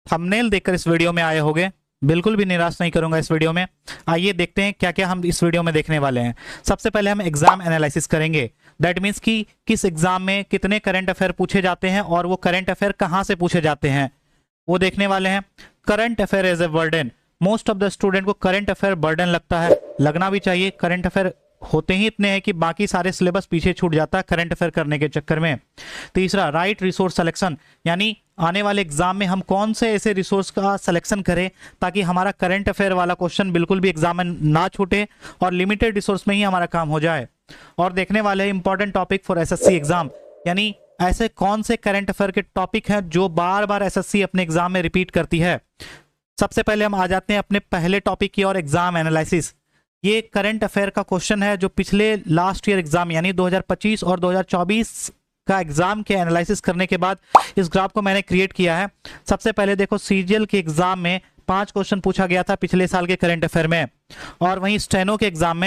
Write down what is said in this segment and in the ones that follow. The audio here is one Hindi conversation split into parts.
थंबनेल देखकर इस वीडियो में आए होंगे, बिल्कुल भी निराश नहीं करूंगा इस वीडियो में। आइए देखते हैं क्या क्या हम इस वीडियो में देखने वाले हैं। सबसे पहले हम एग्जाम एनालिसिस करेंगे। दैट मीन्स कि किस एग्जाम में कितने करंट अफेयर पूछे जाते हैं और वो करंट अफेयर कहाँ से पूछे जाते हैं वो देखने वाले हैं। Current affair as a burden, most of the student को करंट अफेयर बर्डन लगता है, लगना भी चाहिए। करंट अफेयर होते ही इतने हैं कि बाकी सारे सिलेबस पीछे छूट जाता है करंट अफेयर करने के चक्कर में। तीसरा, राइट रिसोर्स सिलेक्शन, यानी आने वाले एग्जाम में हम कौन से ऐसे रिसोर्स का सिलेक्शन करें ताकि हमारा करंट अफेयर वाला क्वेश्चन बिल्कुल भी एग्जाम में ना छूटे और लिमिटेड रिसोर्स में ही हमारा काम हो जाए। और देखने वाले important topic for SSC exam, यानी ऐसे कौन से करंट अफेयर के टॉपिक हैं जो बार बार एसएससी अपने एग्जाम में रिपीट करती है। सबसे पहले हम आ जाते हैं अपने पहले टॉपिक की और एग्जाम एनालिसिस। ये करंट अफेयर का क्वेश्चन है जो पिछले लास्ट ईयर एग्जाम यानी 2025 और 2024 का एग्जाम के एनालिसिस करने के बाद इस ग्राफ को मैंने क्रिएट किया है। सबसे पहले देखो, सीजीएल के एग्जाम में 5 क्वेश्चन पूछा गया था पिछले साल के करंट अफेयर में, और वहीं स्टेनो के एग्जाम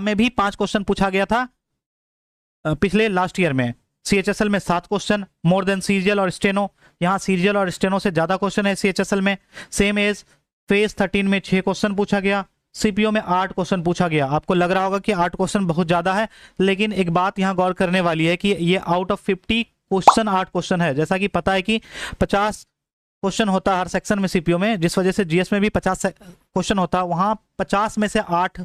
में भी 5 क्वेश्चन पूछा गया था पिछले लास्ट ईयर में। सीएचएसएल में 7 क्वेश्चन, मोर देन सीजीएल और स्टेनो। यहाँ सीजीएल और स्टेनो से ज्यादा क्वेश्चन है सीएचएसएल में। सेम एज फेज 13 में 6 क्वेश्चन पूछा गया, सीपीओ में 8 क्वेश्चन पूछा गया। आपको लग रहा होगा कि 8 क्वेश्चन बहुत ज्यादा है, लेकिन एक बात यहाँ गौर करने वाली है कि ये आउट ऑफ 50 क्वेश्चन 8 क्वेश्चन है। जैसा कि पता है कि 50 क्वेश्चन होता है हर सेक्शन में सीपीओ में, जिस वजह से जीएस में भी 50 क्वेश्चन होता है, वहां 50 में से 8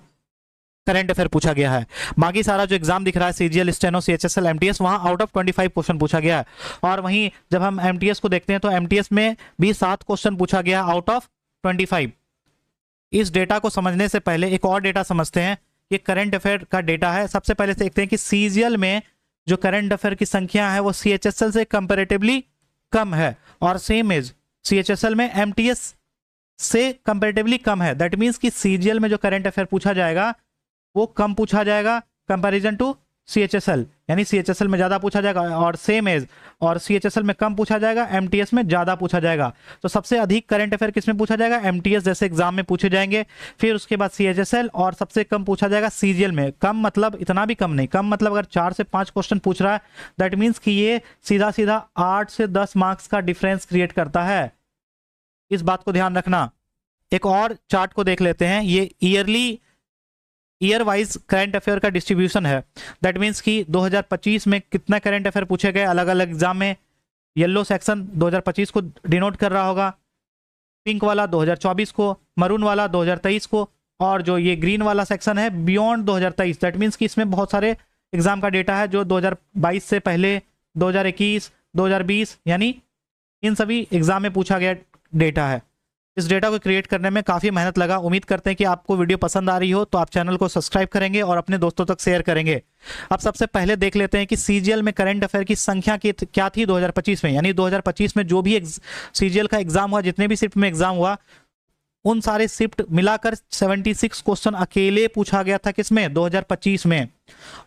करंट अफेयर पूछा गया है। बाकी सारा जो एग्जाम दिख रहा है सीजीएल, स्टेनो, सीएचएसएल, एमटीएस, वहां आउट ऑफ 25 क्वेश्चन पूछा गया है। और वहीं जब हम एमटीएस को देखते हैं तो एमटीएस में भी 7 क्वेश्चन पूछा गया आउट ऑफ 25। इस डेटा को समझने से पहले एक और डेटा समझते हैं। ये करंट अफेयर का डेटा है। सबसे पहले देखते हैं कि सीजीएल में जो करंट अफेयर की संख्या है वो सीएचएसएल से कंपैरेटिवली कम है, और सेम एज सीएचएसएल में एमटीएस से कंपैरेटिवली कम है। दैट मीन्स कि सीजीएल में जो करंट अफेयर पूछा जाएगा वो कम पूछा जाएगा कंपैरिजन टू सीएचएसएल, यानी सीएचएसएल में ज्यादा पूछा जाएगा, और सेम एज और सीएचएसएल में कम पूछा जाएगा, एमटीएस में ज्यादा पूछा जाएगा। तो सबसे अधिक करंट अफेयर किसमें पूछा जाएगा? एमटीएस जैसे एग्जाम में पूछे जाएंगे, फिर उसके बाद सीएचएसएल, और सबसे कम पूछा जाएगा सीजीएल में। कम मतलब इतना भी कम नहीं, कम मतलब अगर 4 से 5 क्वेश्चन पूछ रहा है, दैट मीन्स कि ये सीधा सीधा 8 से 10 मार्क्स का डिफरेंस क्रिएट करता है। इस बात को ध्यान रखना। एक और चार्ट को देख लेते हैं। ये ईयर वाइज करंट अफेयर का डिस्ट्रीब्यूशन है। दैट मीन्स कि 2025 में कितना करंट अफेयर पूछे गए अलग अलग एग्जाम में। येलो सेक्शन 2025 को डिनोट कर रहा होगा, पिंक वाला 2024 को, मरून वाला 2023 को, और जो ये ग्रीन वाला सेक्शन है बियॉन्ड 2023। दैट मीन्स कि इसमें बहुत सारे एग्जाम का डेटा है जो 2022 से पहले, 2021, 2020, यानी इन सभी एग्जाम में पूछा गया डेटा है। इस डेटा को क्रिएट करने में काफ़ी मेहनत लगा। उम्मीद करते हैं कि आपको वीडियो पसंद आ रही हो, तो आप चैनल को सब्सक्राइब करेंगे और अपने दोस्तों तक शेयर करेंगे। अब सबसे पहले देख लेते हैं कि सीजीएल में करंट अफेयर की संख्या क्या थी 2025 में। यानी 2025 में जो भी सीजीएल का एग्जाम हुआ, जितने भी शिफ्ट में एग्जाम हुआ, उन सारे शिफ्ट मिलाकर 76 क्वेश्चन अकेले पूछा गया था किसमें? 2025 में।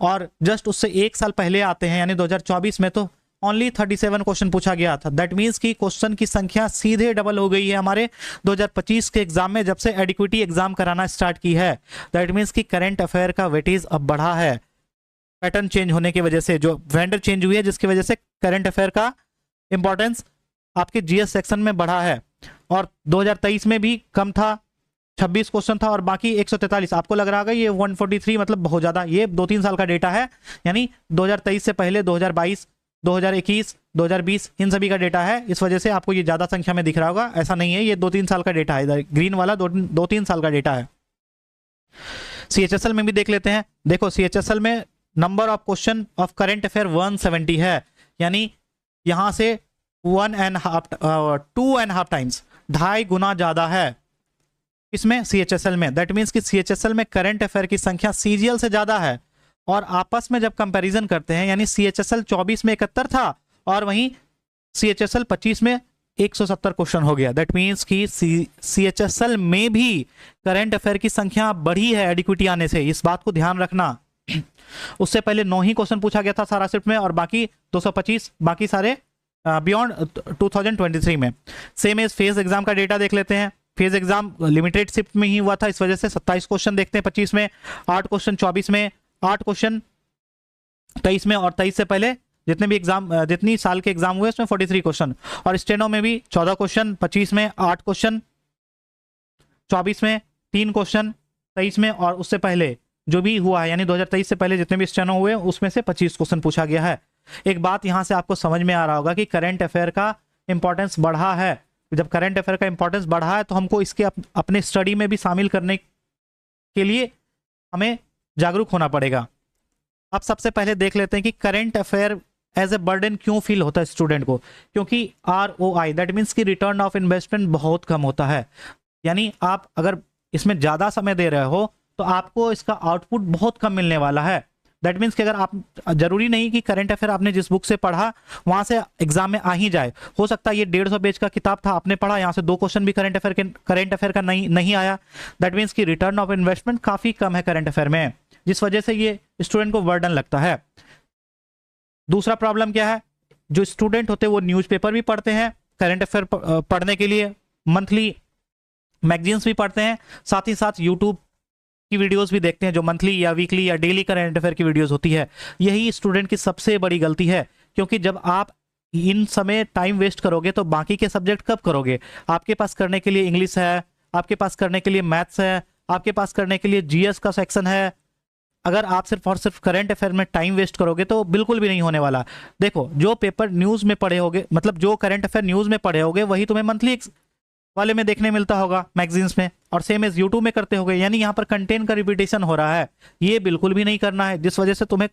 और जस्ट उससे 1 साल पहले आते हैं यानी 2024 में, तो ओनली 37 क्वेश्चन पूछा गया था। दैट मीन्स कि क्वेश्चन की संख्या सीधे डबल हो गई है हमारे 2025 के एग्जाम में, जब से एडिक्विटी एग्जाम कराना स्टार्ट की है। दैट मीन्स कि करंट अफेयर का वेटेज अब बढ़ा है, पैटर्न चेंज होने की वजह से, जो वेंडर चेंज हुई है जिसकी वजह से करंट अफेयर का इंपॉर्टेंस आपके जीएस सेक्शन में बढ़ा है। और 2023 में भी कम था, 26 क्वेश्चन था, और बाकी 143। आपको लग रहा होगा ये 143 मतलब बहुत ज्यादा। ये 2-3 साल का डेटा है, यानी 2023 से पहले 2022, 2021, 2020 इन सभी का डेटा है। इस वजह से आपको ये ज्यादा संख्या में दिख रहा होगा, ऐसा नहीं है। ये 2-3 साल का डेटा है, इधर ग्रीन वाला 2-3 साल का डेटा है। सीएचएसएल में भी देख लेते हैं। देखो सीएचएसएल में number of question of current affair 170 है, यानी यहां से 2.5 टाइम्स, 2.5 गुना ज्यादा है इसमें सीएचएसएल में। दैट मीन्स कि सीएचएसएल में करंट अफेयर की संख्या सीजीएल से ज्यादा है। और आपस में जब कंपैरिजन करते हैं, यानी सीएचएसएल 24 में 71 था और वहीं सीएचएसएल 25 में 170 क्वेश्चन हो गया। दैट मीन्स कि सीएचएसएल में भी करंट अफेयर की संख्या बढ़ी है एडिक्विटी आने से। इस बात को ध्यान रखना। उससे पहले 9 ही क्वेश्चन पूछा गया था सारा शिफ्ट में, और बाकी 225 बाकी सारे बियॉन्ड 2023 में। सेम एज फेज एग्जाम का डेटा देख लेते हैं। फेज एग्जाम लिमिटेड शिफ्ट में ही हुआ था, इस वजह से 27 क्वेश्चन देखते हैं 25 में, 8 क्वेश्चन 24 में, 8 क्वेश्चन 23 में, और 23 से पहले जितने भी एग्जाम, जितनी साल के एग्जाम हुए उसमें 43 क्वेश्चन, और स्टेनो में भी 14 क्वेश्चन, 25 में 8 क्वेश्चन, 24 में 3 क्वेश्चन, 23 में और उससे पहले जो भी हुआ है यानी 2023 से पहले जितने भी स्टेनो हुए उसमें से 25 क्वेश्चन पूछा गया है। एक बात यहां से आपको समझ में आ रहा होगा कि करंट अफेयर का इंपॉर्टेंस बढ़ा है। जब करंट अफेयर का इंपॉर्टेंस बढ़ा है तो हमको इसके अपने स्टडी में भी शामिल करने के लिए हमें जागरूक होना पड़ेगा। अब सबसे पहले देख लेते हैं कि current affair as a burden क्यों फील होता है स्टूडेंट को। क्योंकि ROI दैट मीन्स की रिटर्न ऑफ इन्वेस्टमेंट बहुत कम होता है। यानी आप अगर इसमें ज़्यादा समय दे रहे हो तो आपको इसका आउटपुट बहुत कम मिलने वाला है। दैट मीन्स कि अगर आप, जरूरी नहीं कि करंट अफेयर आपने जिस बुक से पढ़ा वहां से एग्जाम में आ ही जाए। हो सकता है ये 150 पेज का किताब था, आपने पढ़ा, यहाँ से 2 क्वेश्चन भी करंट अफेयर का नहीं आया। दैट मीन्स कि रिटर्न ऑफ इन्वेस्टमेंट काफी कम है करंट अफेयर में, जिस वजह से ये स्टूडेंट को बर्डन लगता है। दूसरा प्रॉब्लम क्या है, जो स्टूडेंट होते हैं वो न्यूज़पेपर भी पढ़ते हैं करंट अफेयर पढ़ने के लिए, मंथली मैगजीन्स भी पढ़ते हैं, साथ ही साथ यूट्यूब की वीडियोस भी देखते हैं जो मंथली या वीकली या डेली करंट अफेयर की वीडियोस होती है। यही स्टूडेंट की सबसे बड़ी गलती है, क्योंकि जब आप इन समय टाइम वेस्ट करोगे तो बाकी के सब्जेक्ट कब करोगे। आपके पास करने के लिए इंग्लिश है, आपके पास करने के लिए मैथ्स है, आपके पास करने के लिए GS का सेक्शन है। अगर आप सिर्फ और सिर्फ करंट अफेयर में टाइम वेस्ट करोगे तो बिल्कुल भी नहीं होने वाला। देखो, जो पेपर न्यूज़ में पढ़े होगे, मतलब जो करंट अफेयर न्यूज़ में पढ़े होगे वही तुम्हें मंथली वाले में देखने मिलता होगा मैगजीन्स में, और सेम एज यूट्यूब में करते होगे। यानी यहाँ पर कंटेंट का रिपीटेशन हो रहा है, ये बिल्कुल भी नहीं करना है, जिस वजह से तुम्हें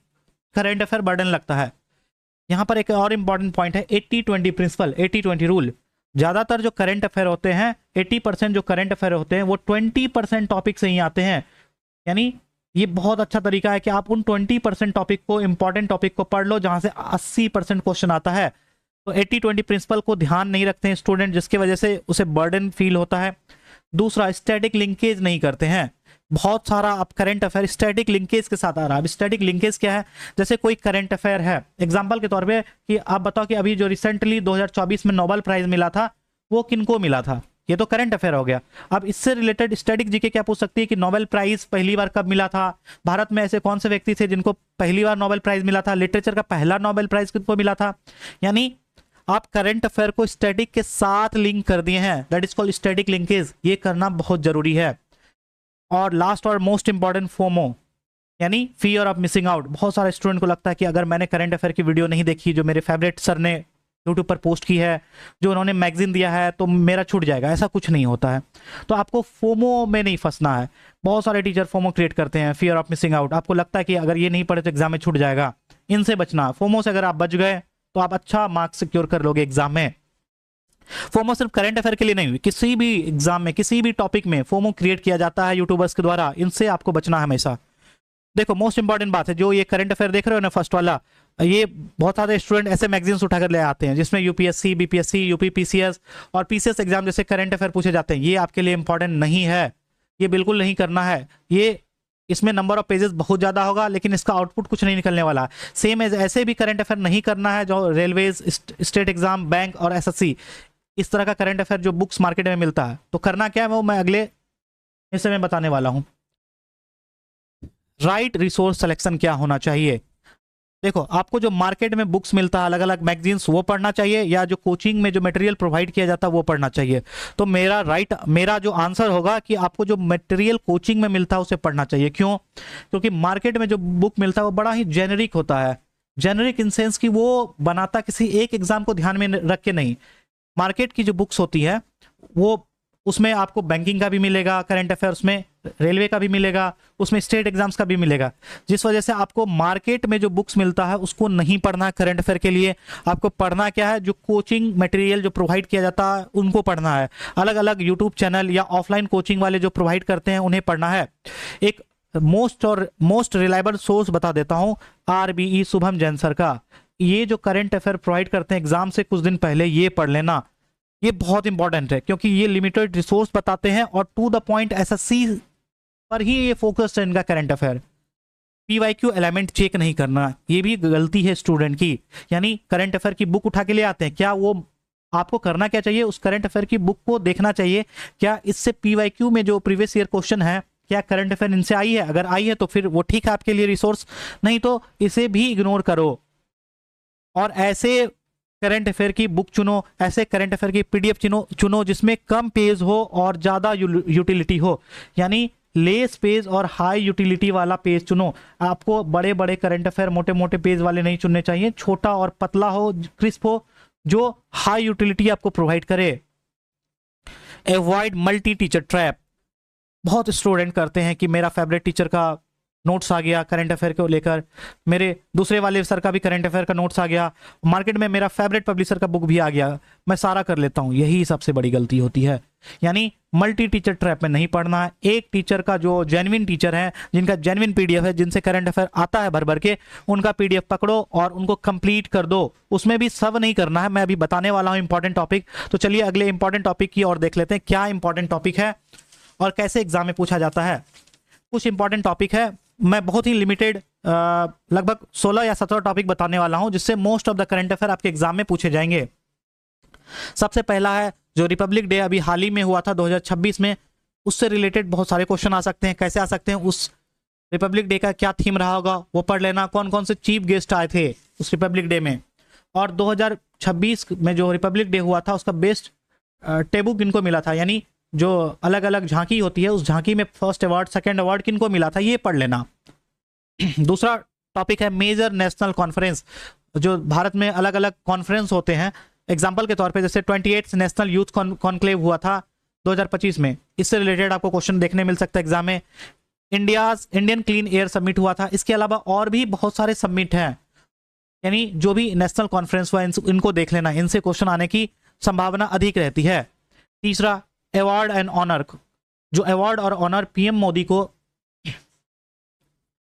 करंट अफेयर बर्डन लगता है। यहाँ पर एक और इंपॉर्टेंट पॉइंट है 80-20 प्रिंसिपल, 80-20 रूल। ज़्यादातर जो करंट अफेयर होते हैं, 80% जो करंट अफेयर होते हैं वो 20% टॉपिक से ही आते हैं। यानी ये बहुत अच्छा तरीका है कि आप उन 20% टॉपिक को, इंपॉर्टेंट टॉपिक को पढ़ लो जहाँ से 80% क्वेश्चन आता है। तो 80-20 प्रिंसिपल को ध्यान नहीं रखते हैं स्टूडेंट, जिसकी वजह से उसे बर्डन फील होता है। दूसरा, स्टैटिक लिंकेज नहीं करते हैं। बहुत सारा अब करंट अफेयर स्टैटिक लिंकेज के साथ आ रहा है। अब स्टैटिक लिंकेज क्या है, जैसे कोई करंट अफेयर है, एग्जांपल के तौर पे कि आप बताओ कि अभी जो रिसेंटली 2024 में नोबेल प्राइज मिला था वो किनको मिला था, ये तो करंट अफेयर हो गया। अब इससे रिलेटेड स्टैटिक जीके क्या पूछ सकती है कि नोबेल प्राइज पहली बार कब मिला था, भारत में ऐसे कौन से व्यक्ति थे जिनको पहली बार नोबेल प्राइज मिला था, लिटरेचर का पहला नोबेल प्राइज किनको मिला था। यानी आप करंट अफेयर को स्टैटिक के साथ लिंक कर दिए हैं, that is called static linkage. ये करना बहुत जरूरी है। और लास्ट और मोस्ट इंपॉर्टेंट, फोमो यानी फियर ऑफ मिसिंग आउट। बहुत सारे स्टूडेंट को लगता है कि अगर मैंने करंट अफेयर की वीडियो नहीं देखी जो मेरे फेवरेट सर ने यूट्यूब पर पोस्ट की है, जो उन्होंने मैगजीन दिया है, तो मेरा छूट जाएगा। ऐसा कुछ नहीं होता है। तो आपको फोमो में नहीं फंसना है। बहुत सारे टीचर फोमो क्रिएट करते हैं, फियर ऑफ मिसिंग आउट। आपको लगता है कि अगर ये नहीं पढ़े तो एग्जाम में छूट जाएगा, इनसे बचना। फोमो से अगर आप बच गए तो आप अच्छा मार्क्स सिक्योर कर लोगे एग्जाम में। फोमो सिर्फ करंट अफेयर के लिए नहीं हुई, किसी भी एग्जाम में किसी भी टॉपिक में फोमो क्रिएट किया जाता है यूट्यूबर्स के द्वारा। इनसे आपको बचना है हमेशा। देखो, मोस्ट इंपॉर्टेंट बात है, जो ये करंट अफेयर देख रहे हो ना फर्स्ट वाला, ये बहुत सारे स्टूडेंट ऐसे मैगजीन्स उठाकर ले आते हैं जिसमें यूपीएससी, बीपीएससी, यूपी पीसीएस और पीसीएस एग्जाम जैसे करंट अफेयर पूछे जाते हैं। ये आपके लिए इंपॉर्टेंट नहीं है, ये बिल्कुल नहीं करना है। ये इसमें नंबर ऑफ पेजेस बहुत ज्यादा होगा लेकिन इसका आउटपुट कुछ नहीं निकलने वाला। सेम एज ऐसे भी करंट अफेयर नहीं करना है जो रेलवेज, स्टेट एग्जाम, बैंक और एसएससी, इस तरह का करंट अफेयर जो बुक्स मार्केट में मिलता है। तो करना क्या है वो मैं अगले हिस्से में बताने वाला हूं। राइट रिसोर्स सिलेक्शन क्या होना चाहिए। देखो, आपको जो मार्केट में बुक्स मिलता है, अलग अलग मैगजीन्स, वो पढ़ना चाहिए, या जो कोचिंग में जो मटेरियल प्रोवाइड किया जाता है वो पढ़ना चाहिए। तो मेरा जो आंसर होगा कि आपको जो मटेरियल कोचिंग में मिलता है उसे पढ़ना चाहिए। क्यों? क्योंकि मार्केट में जो बुक मिलता है वो बड़ा ही जेनरिक होता है। जेनरिक इन सेंस कि वो बनाता किसी एक एग्जाम को ध्यान में रख के नहीं। मार्केट की जो बुक्स होती है वो, उसमें आपको बैंकिंग का भी मिलेगा करंट अफेयर, उसमें रेलवे का भी मिलेगा, उसमें स्टेट एग्जाम्स का भी मिलेगा। जिस वजह से आपको मार्केट में जो बुक्स मिलता है उसको नहीं पढ़ना है करंट अफेयर के लिए। आपको पढ़ना क्या है, जो कोचिंग मटेरियल जो प्रोवाइड किया जाता है उनको पढ़ना है। अलग अलग यूट्यूब चैनल या ऑफलाइन कोचिंग वाले जो प्रोवाइड करते हैं उन्हें पढ़ना है। एक मोस्ट रिलायबल सोर्स बता देता हूँ, RBE शुभम जैन सर का। ये जो करंट अफेयर प्रोवाइड करते हैं एग्जाम से कुछ दिन पहले, ये पढ़ लेना। ये बहुत इंपॉर्टेंट है क्योंकि ये लिमिटेड रिसोर्स बताते हैं और टू द पॉइंट एसएससी पर ही ये फोकस्ड है इनका current affair. PYQ element check नहीं करना, ये भी गलती है स्टूडेंट की। यानी करंट अफेयर की बुक उठा के ले आते हैं, क्या वो आपको करना क्या चाहिए, उस करंट अफेयर की बुक को देखना चाहिए क्या इससे PYQ में जो प्रीवियस ईयर क्वेश्चन है क्या करंट अफेयर इनसे आई है। अगर आई है तो फिर वो ठीक है आपके लिए रिसोर्स, नहीं तो इसे भी इग्नोर करो। और ऐसे करंट अफेयर की बुक चुनो, ऐसे करंट अफेयर की पीडीएफ चुनो जिसमें कम पेज हो और ज़्यादा यूटिलिटी हो, यानी लेस पेज और हाई यूटिलिटी वाला पेज चुनो। आपको बड़े बड़े करंट अफेयर मोटे मोटे पेज वाले नहीं चुनने चाहिए, छोटा और पतला हो, क्रिस्प हो, जो हाई यूटिलिटी आपको प्रोवाइड करे। Avoid multi teacher trap. बहुत स्टूडेंट करते हैं कि मेरा फेवरेट टीचर का नोट्स आ गया करंट अफेयर को लेकर, मेरे दूसरे वाले सर का भी करंट अफेयर का नोट्स आ गया, मार्केट में मेरा फेवरेट पब्लिशर का बुक भी आ गया, मैं सारा कर लेता हूं। यही सबसे बड़ी गलती होती है। यानी मल्टी टीचर ट्रैप में नहीं पढ़ना है। एक टीचर का जो जेन्युइन टीचर है, जिनका जेन्युइन पीडीएफ है, जिनसे करंट अफेयर आता है भर भर के, उनका पीडीएफ पकड़ो और उनको कंप्लीट कर दो। उसमें भी सब नहीं करना है, मैं अभी बताने वाला हूं इंपॉर्टेंट टॉपिक। तो चलिए अगले इंपॉर्टेंट टॉपिक की ओर देख लेते हैं, क्या इंपॉर्टेंट टॉपिक है और कैसे एग्जाम में पूछा जाता है। कुछ इंपॉर्टेंट टॉपिक है, मैं बहुत ही लिमिटेड लगभग 16 या 17 टॉपिक बताने वाला हूं, जिससे most of the current affair आपके एग्जाम में पूछे जाएंगे। सबसे पहला है जो रिपब्लिक डे अभी हाल ही में हुआ था 2026 में, उससे रिलेटेड बहुत सारे क्वेश्चन आ सकते हैं। कैसे आ सकते हैं, उस रिपब्लिक डे का क्या थीम रहा होगा वो पढ़ लेना, कौन कौन से चीफ गेस्ट आए थे उस रिपब्लिक डे में, और 2026 में जो रिपब्लिक डे हुआ था उसका बेस्ट टेबू किनको मिला था, यानी जो अलग अलग झांकी होती है उस झांकी में फर्स्ट अवार्ड सेकंड अवार्ड किनको मिला था, ये पढ़ लेना। दूसरा टॉपिक है मेजर नेशनल कॉन्फ्रेंस, जो भारत में अलग अलग कॉन्फ्रेंस होते हैं। एग्जांपल के तौर पे जैसे 28 नेशनल यूथ कॉन्क्लेव हुआ था 2025 में, इससे रिलेटेड आपको क्वेश्चन देखने मिल सकता है एग्जाम में। इंडियन क्लीन एयर समिट हुआ था, इसके अलावा और भी बहुत सारे समिट हैं, यानी जो भी नेशनल कॉन्फ्रेंस हुआ इनको देख लेना, इनसे क्वेश्चन आने की संभावना अधिक रहती है। तीसरा अवार्ड एंड ऑनर, जो अवार्ड और ऑनर पीएम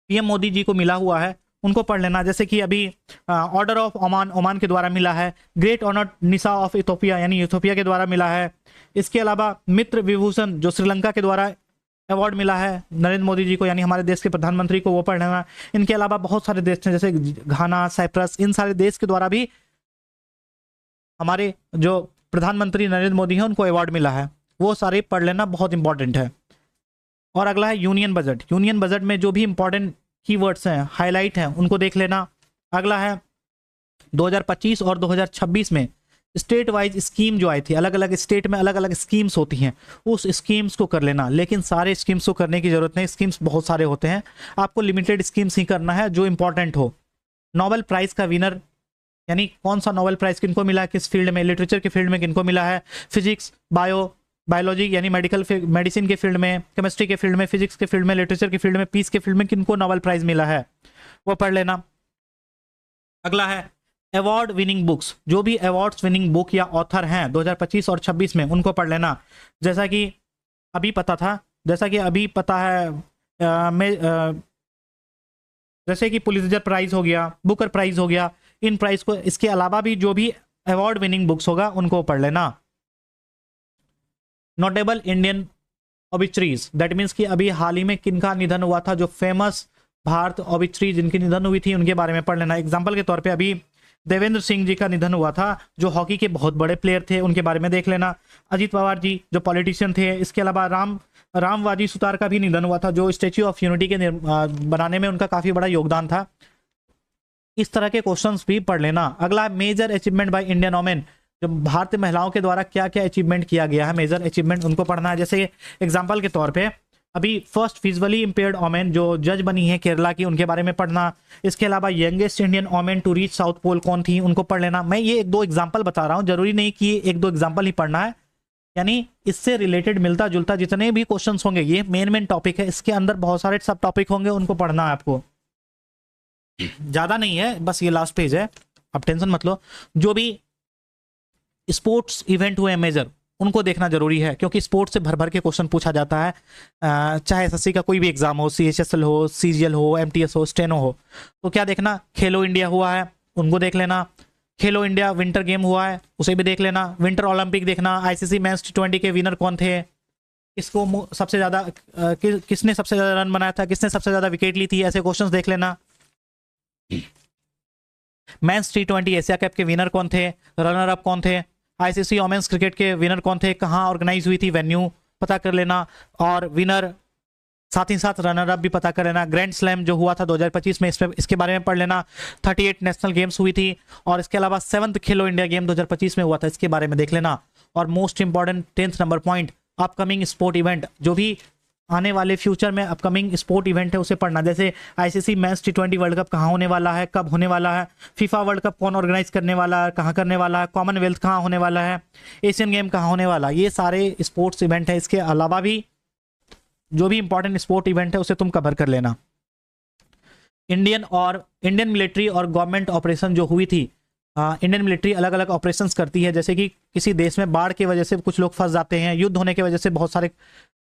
मोदी जी को मिला हुआ है उनको पढ़ लेना। जैसे कि अभी ऑर्डर ऑफ ओमान के द्वारा मिला है, great honour Nishan of Ethiopia यानी इथोपिया के द्वारा मिला है। इसके अलावा मित्र विभूषण जो श्रीलंका के द्वारा अवार्ड मिला है नरेंद्र मोदी जी को, यानी हमारे देश के प्रधानमंत्री को, वो पढ़ लेना। इनके अलावा बहुत सारे देश हैं जैसे घाना, साइप्रस, इन सारे देश के द्वारा भी हमारे जो प्रधानमंत्री नरेंद्र मोदी हैं उनको अवार्ड मिला है, वो सारे पढ़ लेना, बहुत इंपॉर्टेंट है। और अगला है यूनियन बजट। यूनियन बजट में जो भी इंपॉर्टेंट कीवर्ड्स हैं, हाईलाइट हैं, उनको देख लेना। अगला है 2025 और 2026 में स्टेट वाइज स्कीम जो आई थी, अलग अलग स्टेट में अलग अलग स्कीम्स होती हैं, उस स्कीम्स को कर लेना। लेकिन सारे स्कीम्स को करने की जरूरत नहीं, स्कीम्स बहुत सारे होते हैं, आपको लिमिटेड स्कीम्स ही करना है जो इंपॉर्टेंट हो। नोबेल प्राइज का विनर, यानी कौन सा नोबेल प्राइज किनको मिला है, किस फील्ड में, लिटरेचर के फील्ड में किनको मिला है, फिजिक्स, बायोलॉजी यानी मेडिसिन के फील्ड में, केमिस्ट्री के फील्ड में, फिजिक्स के फील्ड में, लिटरेचर के फील्ड में, पीस के फील्ड में किनको नोबेल प्राइज मिला है, वो पढ़ लेना। अगला है अवार्ड विनिंग बुक्स, जो भी अवार्ड्स विनिंग बुक या ऑथर हैं 2025 और 26 में, उनको पढ़ लेना। जैसा कि अभी पता है जैसे कि पुलित्जर प्राइज हो गया, बुकर प्राइज हो गया, इन प्राइज को, इसके अलावा भी जो भी अवार्ड विनिंग बुक्स होगा उनको पढ़ लेना। नोटेबल इंडियन ऑबिचरीज, दैट मीन्स कि अभी हाल ही में किनका निधन हुआ था, जो फेमस भारत ऑबिचरी जिनकी निधन हुई थी उनके बारे में पढ़ लेना। एग्जाम्पल के तौर पे अभी देवेंद्र सिंह जी का निधन हुआ था, जो हॉकी के बहुत बड़े प्लेयर थे, उनके बारे में देख लेना। अजीत पवार जी जो पॉलिटिशियन थे, इसके अलावा रामवाजी सुतार का भी निधन हुआ था, जो स्टैच्यू ऑफ यूनिटी के बनाने में उनका काफी बड़ा योगदान था। इस तरह के क्वेश्चंस भी पढ़ लेना। अगला major achievement by Indian women, जो भारतीय महिलाओं के द्वारा क्या क्या अचीवमेंट किया गया है, मेजर अचीवमेंट, उनको पढ़ना है। जैसे एग्जाम्पल के तौर पे अभी फर्स्ट विजुअली इंपेयर्ड वोमेन जो जज बनी है केरला की, उनके बारे में पढ़ना। इसके अलावा youngest Indian women to reach South Pole कौन थी, उनको पढ़ लेना। मैं ये एक दो एग्जाम्पल बता रहा हूँ, जरूरी नहीं कि एक दो एग्जाम्पल ही पढ़ना है, यानी इससे रिलेटेड मिलता जुलता जितने भी क्वेश्चंस होंगे, ये मेन टॉपिक है, इसके अंदर बहुत सारे सब टॉपिक होंगे, उनको पढ़ना है आपको। ज्यादा नहीं है, बस ये लास्ट पेज है, अब टेंशन मत लो। जो भी स्पोर्ट्स इवेंट हुए मेजर, उनको देखना जरूरी है, क्योंकि स्पोर्ट्स से भर भर के क्वेश्चन पूछा जाता है, चाहे एसएससी का कोई भी एग्जाम हो, सीएचएसएल हो, सीजीएल हो, एमटीएस हो, स्टेनो हो। तो क्या देखना, खेलो इंडिया हुआ है, उनको देख लेना। खेलो इंडिया विंटर गेम हुआ है, उसे भी देख लेना। विंटर ओलंपिक देखना। आईसीसी मेंस T20 के विनर कौन थे, किसको सबसे ज्यादा किसने सबसे ज्यादा रन बनाया था, किसने सबसे ज्यादा विकेट ली थी, ऐसे क्वेश्चंस देख लेना। मेंस T20 एशिया कप के विनर कौन थे, रनर अप कौन थे, आईसीसी वोमेन्स क्रिकेट के विनर कौन थे, कहाँ ऑर्गेनाइज हुई थी, वेन्यू पता कर लेना, और विनर साथ ही साथ रनर अप भी पता कर लेना। ग्रैंड स्लैम जो हुआ था 2025 में, इसके बारे में पढ़ लेना। 38 नेशनल गेम्स हुई थी, और इसके अलावा 7th खेलो इंडिया गेम 2025 में हुआ था, इसके बारे में देख लेना। और most important 10th number point, upcoming sport event, जो भी आने वाले फ्यूचर में अपकमिंग स्पोर्ट इवेंट है उसे पढ़ना। जैसे ICC men's T20 world cup कहाँ होने वाला है, कब होने वाला है, फीफा वर्ल्ड कप कौन ऑर्गेनाइज करने वाला है, कहाँ करने वाला है, कॉमनवेल्थ कहाँ होने वाला है, एशियन गेम कहाँ होने वाला है, ये सारे स्पोर्ट्स इवेंट है। इसके अलावा भी जो भी इंपॉर्टेंट स्पोर्ट इवेंट है उसे तुम कवर कर लेना। इंडियन मिलिट्री और गवर्नमेंट ऑपरेशन जो हुई थी, इंडियन मिलिट्री अलग अलग ऑपरेशंस करती है। जैसे कि किसी देश में बाढ़ की वजह से कुछ लोग फंस जाते हैं, युद्ध होने की वजह से बहुत सारे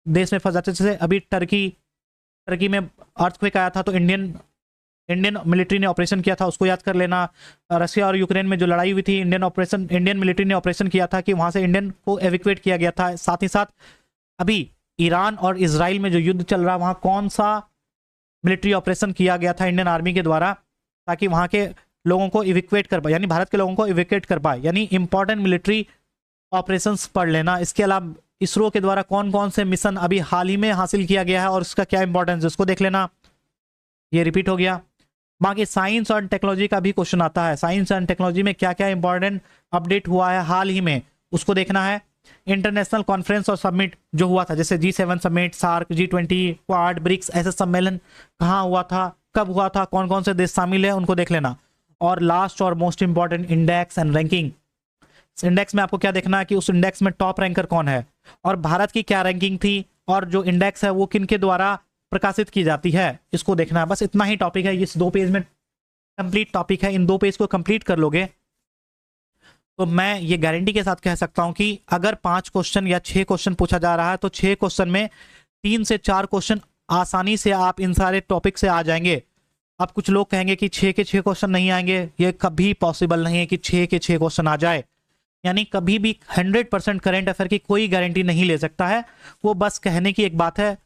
देश में फंस जाते हैं। जैसे अभी टर्की में अर्थक्वेक आया था, तो इंडियन मिलिट्री ने ऑपरेशन किया था, उसको याद कर लेना। रशिया और यूक्रेन में जो लड़ाई हुई थी, इंडियन मिलिट्री ने ऑपरेशन किया था कि वहां से इंडियन को एविक्वेट किया गया था। साथ ही साथ अभी ईरान और इजराइल में जो युद्ध चल रहा है, वहां कौन सा मिलिट्री ऑपरेशन किया गया था इंडियन आर्मी के द्वारा, ताकि वहां के लोगों को इविक्वेट कर पाए, यानी भारत के लोगों को इविक्वेट कर पाए। यानी इंपॉर्टेंट मिलिट्री ऑपरेशंस पढ़ लेना। इसके अलावा इसरो के द्वारा कौन कौन से मिशन अभी हाल ही में हासिल किया गया है और उसका क्या इंपॉर्टेंस है, उसको देख लेना। ये रिपीट हो गया। बाकी साइंस और टेक्नोलॉजी का भी क्वेश्चन आता है, साइंस एंड टेक्नोलॉजी में क्या क्या इंपॉर्टेंट अपडेट हुआ है हाल ही में, उसको देखना है। इंटरनेशनल कॉन्फ्रेंस और समिट जो हुआ था, जैसे G7 summit, SAARC, G20, quad, BRICS, ऐसे सम्मेलन कहाँ हुआ था, कब हुआ था, कौन कौन से देश शामिल है, उनको देख लेना। और लास्ट और most important, index and ranking. Index में आपको क्या देखना है कि उस इंडेक्स में टॉप रैंकर कौन है, और भारत की क्या रैंकिंग थी, और जो इंडेक्स है वो किन के द्वारा प्रकाशित की जाती है, इसको देखना है। बस इतना ही टॉपिक है, इस 2 पेज में कंप्लीट टॉपिक है। इन 2 पेज को कंप्लीट कर लोगे तो मैं ये गारंटी के साथ कह सकता हूं कि अगर 5 क्वेश्चन या 6 क्वेश्चन पूछा जा रहा है, तो 6 क्वेश्चन में 3 से 4 क्वेश्चन आसानी से आप इन सारे टॉपिक से आ जाएंगे। अब कुछ लोग कहेंगे कि 6 के 6 क्वेश्चन नहीं आएंगे, ये कभी पॉसिबल नहीं है कि 6 के 6 क्वेश्चन आ जाए। यानी कभी भी 100% करंट अफेयर की कोई गारंटी नहीं ले सकता है, वो बस कहने की एक बात है।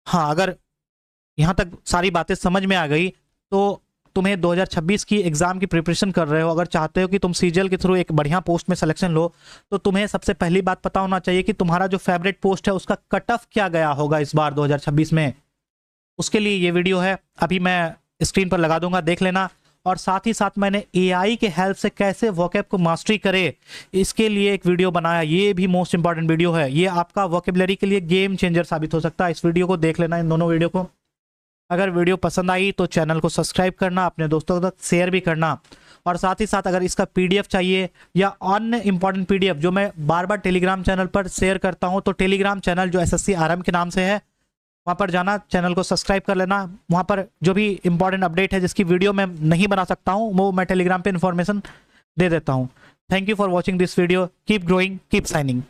हाँ, अगर यहां तक सारी बातें समझ में आ गई तो तुम्हें 2026 की एग्जाम की प्रिपरेशन कर रहे हो, अगर चाहते हो कि तुम सीजीएल के थ्रू एक बढ़िया पोस्ट में सिलेक्शन लो, तो तुम्हें सबसे पहली बात पता होना चाहिए कि तुम्हारा जो फेवरेट पोस्ट है उसका कट ऑफ क्या गया होगा इस बार 2026 में। उसके लिए ये वीडियो है, अभी मैं स्क्रीन पर लगा दूंगा, देख लेना। और साथ ही साथ मैंने एआई के हेल्प से कैसे वोकैब को मास्टरी करे, इसके लिए एक वीडियो बनाया। ये भी मोस्ट इंपॉर्टेंट वीडियो है, ये आपका वोकेबलरी के लिए गेम चेंजर साबित हो सकता है। इस वीडियो को देख लेना, इन दोनों वीडियो को। अगर वीडियो पसंद आई तो चैनल को सब्सक्राइब करना, अपने दोस्तों तक शेयर भी करना। और साथ ही साथ अगर इसका पीडीएफ चाहिए या अन्य इंपॉर्टेंट पीडीएफ जो मैं बार बार टेलीग्राम चैनल पर शेयर करता हूं, तो टेलीग्राम चैनल जो SSC RM के नाम से है, वहां पर जाना, चैनल को सब्सक्राइब कर लेना। वहां पर जो भी इंपॉर्टेंट अपडेट है जिसकी वीडियो मैं नहीं बना सकता हूं, वो मैं टेलीग्राम पे इंफॉर्मेशन दे देता हूं। Thank you for watching this video. Keep growing, keep signing.